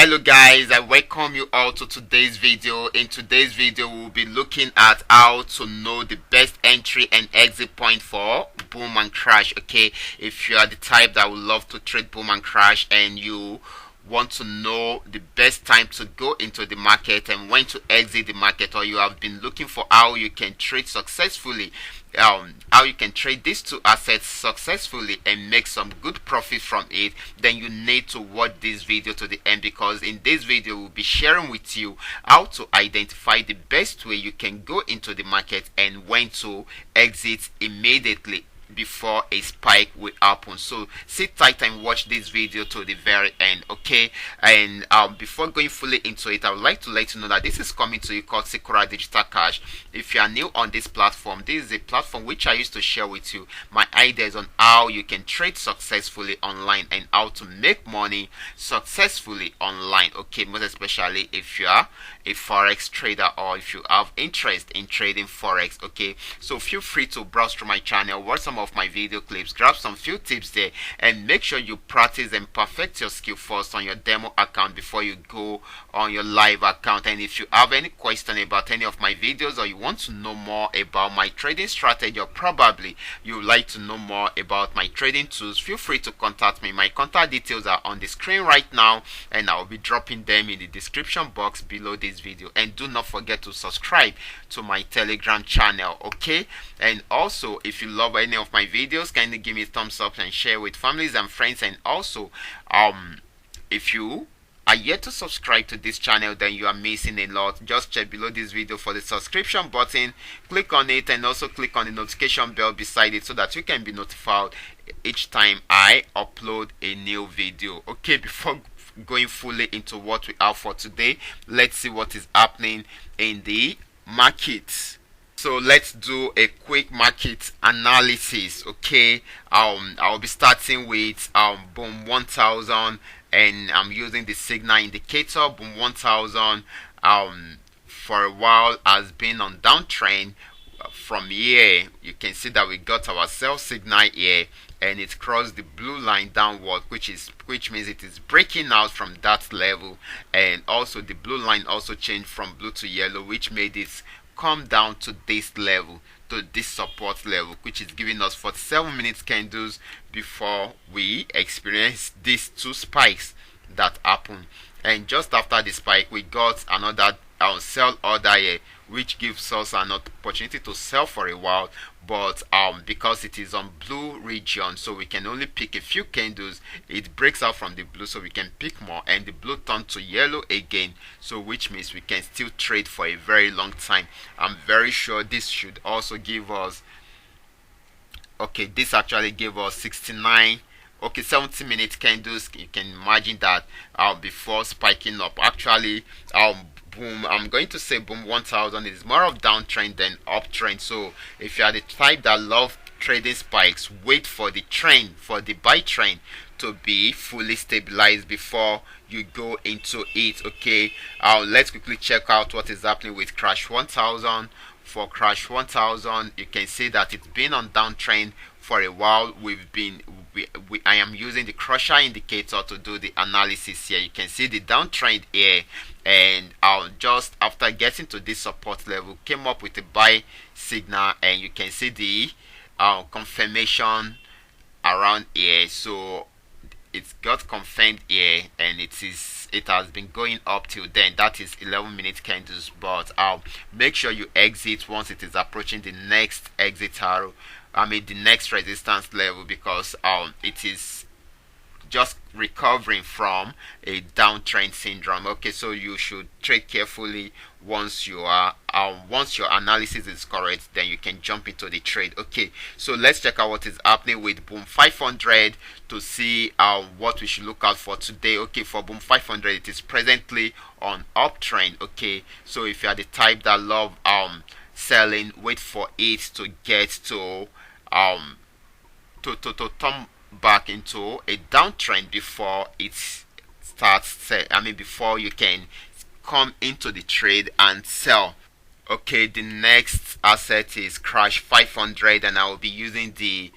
Hello guys, I welcome you all to today's video. In today's video we'll be looking at how to know the best entry and exit point for boom and crash. Okay, if you are the type that would love to trade boom and crash and you want to know the best time to go into the market and when to exit the market, or you have been looking for how you can trade successfully, how you can trade these two assets successfully and make some good profit from it, then you need to watch this video to the end, because in this video we'll be sharing with you how to identify the best way you can go into the market and when to exit immediately before a spike will happen. So sit tight and watch this video to the very end, okay? And before going fully into it, I would like to let you know that this is coming to you called Qora Digital Cash. If you are new on this platform, this is a platform which I used to share with you my ideas on how you can trade successfully online and how to make money successfully online, okay? Most especially if you are a forex trader or if you have interest in trading forex, okay? So feel free to browse through my channel, watch some of my video clips, grab some few tips there, and make sure you practice and perfect your skill first on your demo account before you go on your live account. And if you have any question about any of my videos, or you want to know more about my trading strategy, or probably you would like to know more about my trading tools, feel free to contact me. My contact details are on the screen right now, and I will be dropping them in the description box below this video. And do not forget to subscribe to my Telegram channel, okay? And also, if you love any of my videos, kindly give me a thumbs up and share with families and friends. And also, if you are yet to subscribe to this channel, then you are missing a lot. Just check below this video for the subscription button, click on it, and also click on the notification bell beside it so that you can be notified each time I upload a new video, okay? Before going fully into what we have for today, let's see what is happening in the market. So let's do a quick market analysis, okay? I'll be starting with boom 1000, and I'm using the signal indicator. Boom 1000 for a while has been on downtrend. From here you can see that we got our sell signal here, and it crossed the blue line downward, which means it is breaking out from that level. And also the blue line also changed from blue to yellow, which made it come down to this level, to this support level, which is giving us 47 minutes candles before we experience these two spikes that happen. And just after the spike we got another sell order here, which gives us an opportunity to sell for a while, but because it is on blue region, so we can only pick a few candles. It breaks out from the blue, so we can pick more, and the blue turned to yellow again, so which means we can still trade for a very long time. I'm very sure this should also give us, okay, this actually gave us 69, okay, 70-minute candles. You can imagine that before spiking up. Actually, boom, I'm going to say boom 1000 is more of downtrend than uptrend. So if you are the type that love trading spikes, wait for the trend, for the buy trend to be fully stabilized before you go into it, okay? Let's quickly check out what is happening with crash 1000. For crash 1000, you can see that it's been on downtrend for a while. I am using the crusher indicator to do the analysis here. You can see the downtrend here, and just after getting to this support level came up with a buy signal, and you can see the confirmation around here. So it's got confirmed here, and it has been going up till then. That is 11-minute candles. But make sure you exit once it is approaching the next exit arrow, the next resistance level, because it is just recovering from a downtrend syndrome, okay? So you should trade carefully. Once your analysis is correct, then you can jump into the trade, okay? So let's check out what is happening with boom 500 to see what we should look out for today, okay? For boom 500, it is presently on uptrend, okay? So if you are the type that love selling, wait for it to get to turn back into a downtrend before it starts, before you can come into the trade and sell. Okay, the next asset is crash 500, and I will be using the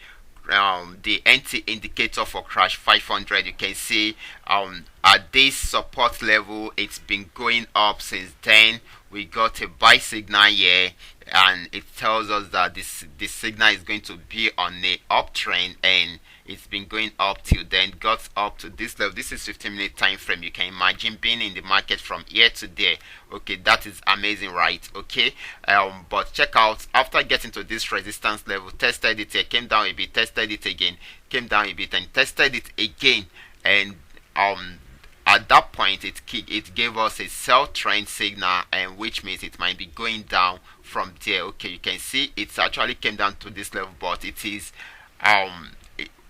the NT indicator for crash 500, you can see at this support level it's been going up since then. We got a buy signal here, and it tells us that this signal is going to be on a uptrend, and it's been going up till then, got up to this level. This is 15-minute time frame. You can imagine being in the market from here to there. Okay, that is amazing, right? Okay, but check out, after getting to this resistance level, tested it here, came down a bit, tested it again, came down a bit, and tested it again, and at that point it gave us a sell trend signal, and which means it might be going down from there. Okay, you can see it's actually came down to this level, but it is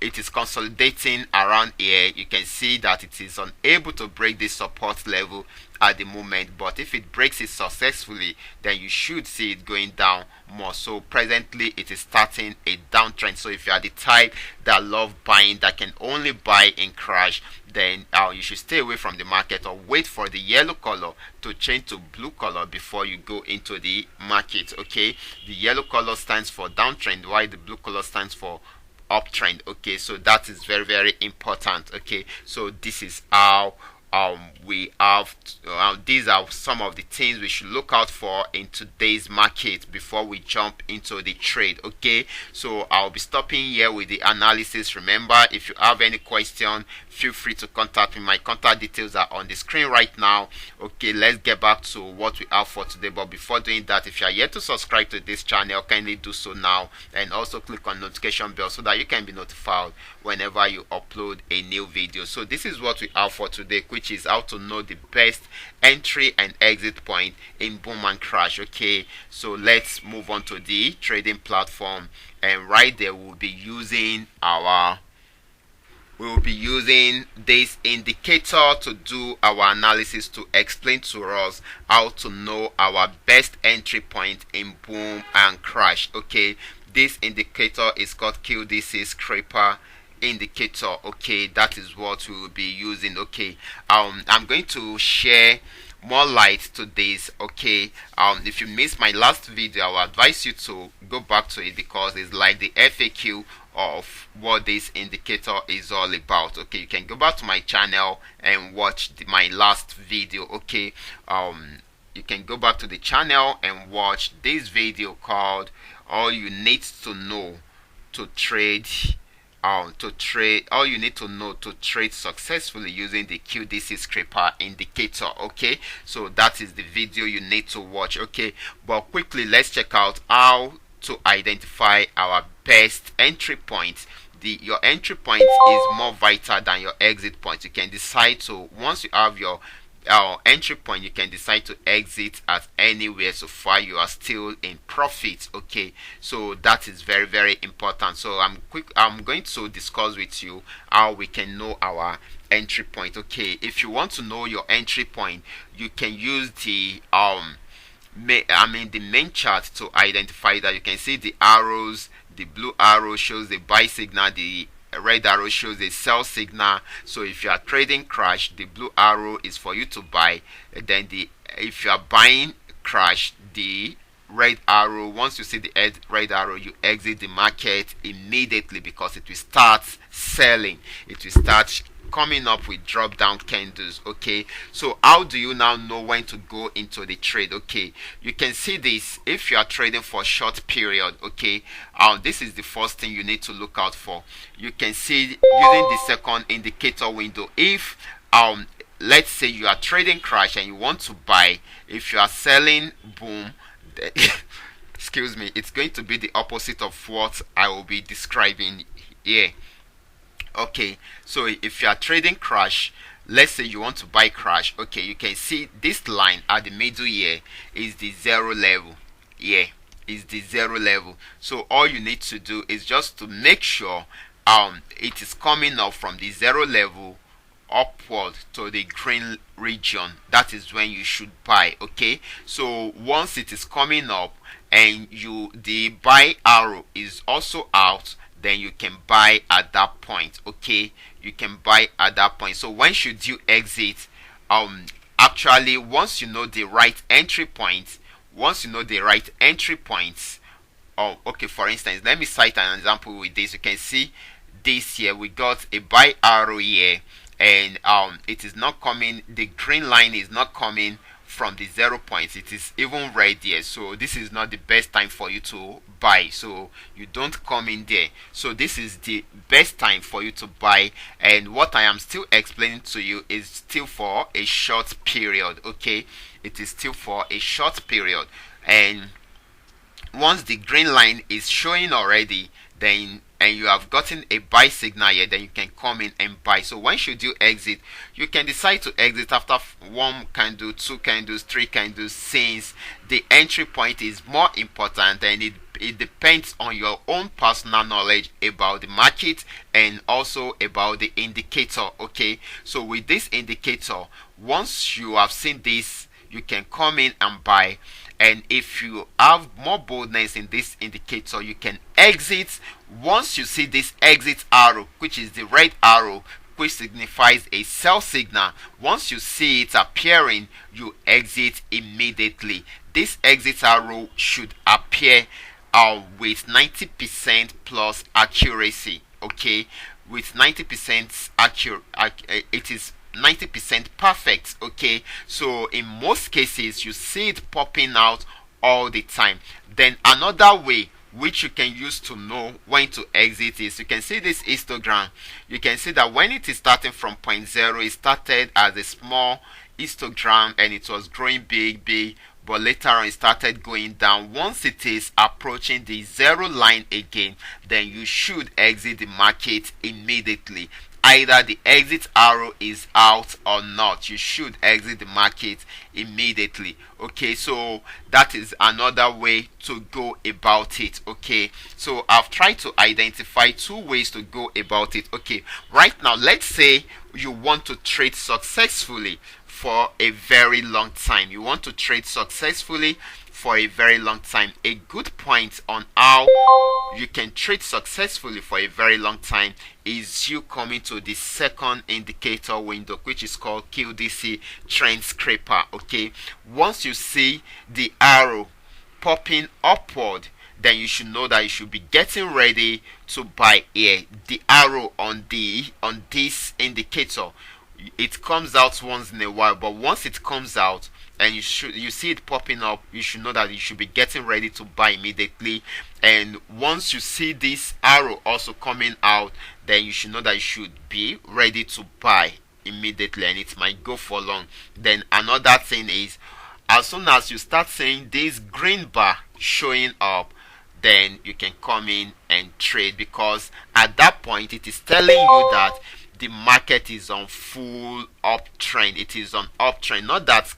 it is consolidating around here. You can see that it is unable to break this support level at the moment, but if it breaks it successfully, then you should see it going down more. So presently it is starting a downtrend. So if you are the type that love buying, that can only buy in crash, then you should stay away from the market, or wait for the yellow color to change to blue color before you go into the market. Okay, the yellow color stands for downtrend, while the blue color stands for uptrend. Okay, so that is very, very important. Okay, so this is how we have these are some of the things we should look out for in today's market before we jump into the trade. Okay, so I'll be stopping here with the analysis. Remember, if you have any question, feel free to contact me. My contact details are on the screen right now. Okay, let's get back to what we have for today. But before doing that, if you are yet to subscribe to this channel, kindly do so now, and also click on notification bell so that you can be notified whenever you upload a new video. So this is what we have for today, which is how to know the best entry and exit point in boom and crash. Okay, so let's move on to the trading platform, and right there we'll be using this indicator to do our analysis, to explain to us how to know our best entry point in boom and crash. Okay, this indicator is called QDC scraper indicator. Okay, that is what we will be using. Okay, I'm going to share more light to this. Okay, if you missed my last video, I will advise you to go back to it, because it's like the FAQ of what this indicator is all about. Okay, you can go back to my channel and watch my last video. Okay, you can go back to the channel and watch this video called all you need to know to trade all you need to know to trade successfully using the QDC scraper indicator. Okay, so that is the video you need to watch. Okay, but quickly let's check out how to identify our best entry point. Your entry point is more vital than your exit point. You can decide to, once you have your entry point, you can decide to exit at anywhere so far you are still in profit. Okay, so that is very, very important. So I'm going to discuss with you how we can know our entry point. Okay, if you want to know your entry point, you can use the the main chart to identify that. You can see the arrows. The blue arrow shows the buy signal, the red arrow shows a sell signal. So if you are trading crash, the blue arrow is for you to buy. Then if you are buying crash, the red arrow, once you see the red arrow, you exit the market immediately, because it will start selling. It will start coming up with drop down candles. Okay, so how do you now know when to go into the trade? Okay, you can see this if you are trading for a short period. Okay, this is the first thing you need to look out for. You can see using the second indicator window, if let's say you are trading crash and you want to buy, if you are selling boom, excuse me, it's going to be the opposite of what I will be describing here. Okay, so if you are trading crash, let's say you want to buy crash. Okay, you can see this line at the middle here is the zero level. Yeah, is the zero level. So all you need to do is just to make sure it is coming up from the zero level upward to the green region. That is when you should buy. Okay, so once it is coming up and the buy arrow is also out, then you can buy at that point. Okay, you can buy at that point. So when should you exit? Actually, once you know the right entry point, okay, for instance, let me cite an example with this. You can see this here, we got a buy arrow here, and it is not coming, the green line is not coming from the 0 points, it is even red here. So this is not the best time for you to buy, so you don't come in there. So this is the best time for you to buy, and what I am still explaining to you is still for a short period. Okay, it is still for a short period, and once the green line is showing already, then and you have gotten a buy signal here, then you can come in and buy. So when should you exit? You can decide to exit after one candle, two candles, three candles, since the entry point is more important, and it depends on your own personal knowledge about the market and also about the indicator. Okay, so with this indicator, once you have seen this, you can come in and buy. And if you have more boldness in this indicator, you can exit once you see this exit arrow, which is the red arrow, which signifies a sell signal. Once you see it appearing, you exit immediately. This exit arrow should appear with 90% plus accuracy. Okay, with 90% accurate, it is 90% perfect. Okay, so in most cases you see it popping out all the time. Then another way which you can use to know when to exit is, you can see this histogram. You can see that when it is starting from point 0, it started as a small histogram and it was growing big, but later on it started going down. Once it is approaching the 0 line again, then you should exit the market immediately. Either the exit arrow is out or not, you should exit the market immediately. Okay, so that is another way to go about it. Okay, so I've tried to identify 2 ways to go about it. Okay, right now let's say you want to trade successfully for a very long time. You want to trade successfully for a very long time. A good point on how you can trade successfully for a very long time is you coming to the second indicator window, which is called QDC trend scraper. Okay, once you see the arrow popping upward, then you should know that you should be getting ready to buy here. The arrow on this indicator, it comes out once in a while, but once it comes out and you see it popping up, you should know that you should be getting ready to buy immediately. And once you see this arrow also coming out, then you should know that you should be ready to buy immediately, and it might go for long. Then another thing is, as soon as you start seeing this green bar showing up, then you can come in and trade, because at that point it is telling you that the market is on full uptrend. It is on uptrend, not that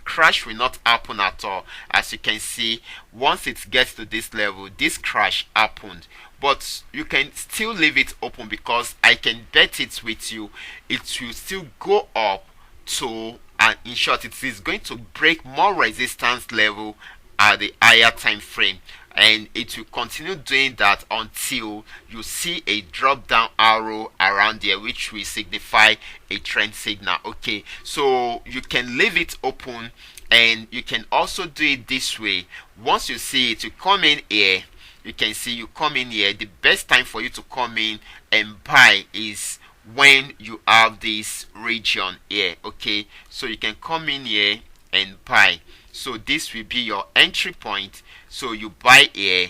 crash will not happen at all. As you can see, once it gets to this level, this crash happened, but you can still leave it open, because I can bet it with you, it will still go up to, and in short, it is going to break more resistance level at the higher time frame, and it will continue doing that until you see a drop down arrow around there, which will signify a trend signal. Okay, so you can leave it open, and you can also do it this way. Once you see it, you come in here. You can see you come in here. The best time for you to come in and buy is when you have this region here. Okay, so you can come in here and buy. So this will be your entry point. So you buy here,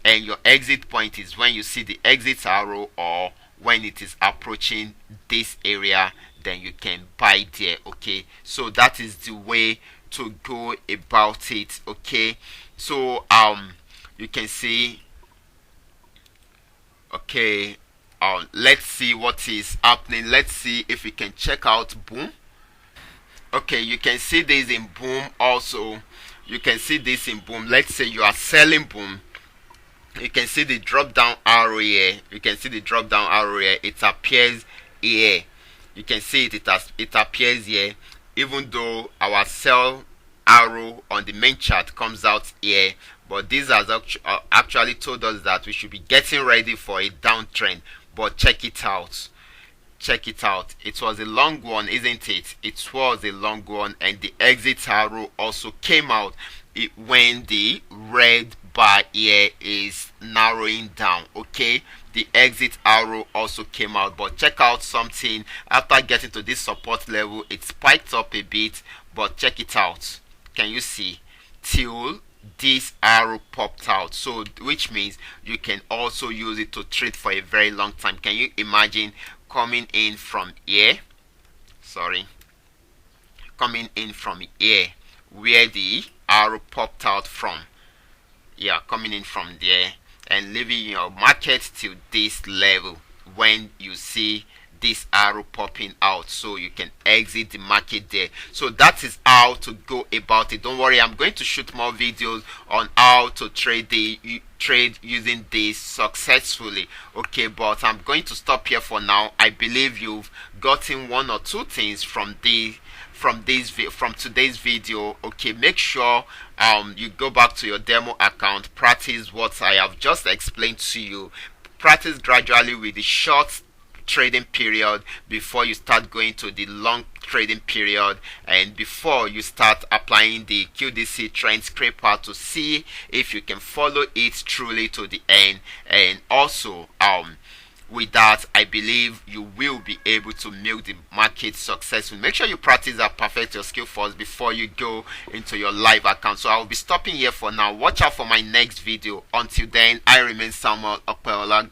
and your exit point is when you see the exit arrow, or when it is approaching this area, then you can buy there. Okay, so that is the way to go about it. Okay, so you can see, okay, let's see what is happening. Let's see if we can check out boom. Okay, you can see this in boom also. You can see this in boom. Let's say you are selling boom. You can see the drop down arrow here. You can see the drop down arrow here. It appears here. You can see it appears here, even though our sell arrow on the main chart comes out here. But this has actually told us that we should be getting ready for a downtrend. But check it out. Check it out. It was a long one, isn't it? It was a long one, and the exit arrow also came out when the red bar here is narrowing down. Okay, the exit arrow also came out, but check out something. After getting to this support level, it spiked up a bit, but check it out. Can you see? Till this arrow popped out, so which means you can also use it to trade for a very long time. Can you imagine coming in from here? Coming in from here where the arrow popped out from. Yeah, coming in from there and leaving your market till this level when you see this arrow popping out, so you can exit the market there. So that is how to go about it. Don't worry, I'm going to shoot more videos on how to trade using this successfully. Okay, but I'm going to stop here for now. I believe you've gotten one or two things from today's video. Okay, make sure you go back to your demo account, practice what I have just explained to you, practice gradually with the short trading period before you start going to the long trading period, and before you start applying the QDC trend scraper to see if you can follow it truly to the end. And also with that, I believe you will be able to milk the market successfully. Make sure you practice and perfect your skill first before you go into your live account. So I will be stopping here for now. Watch out for my next video. Until then, I remain Samuel Opeola.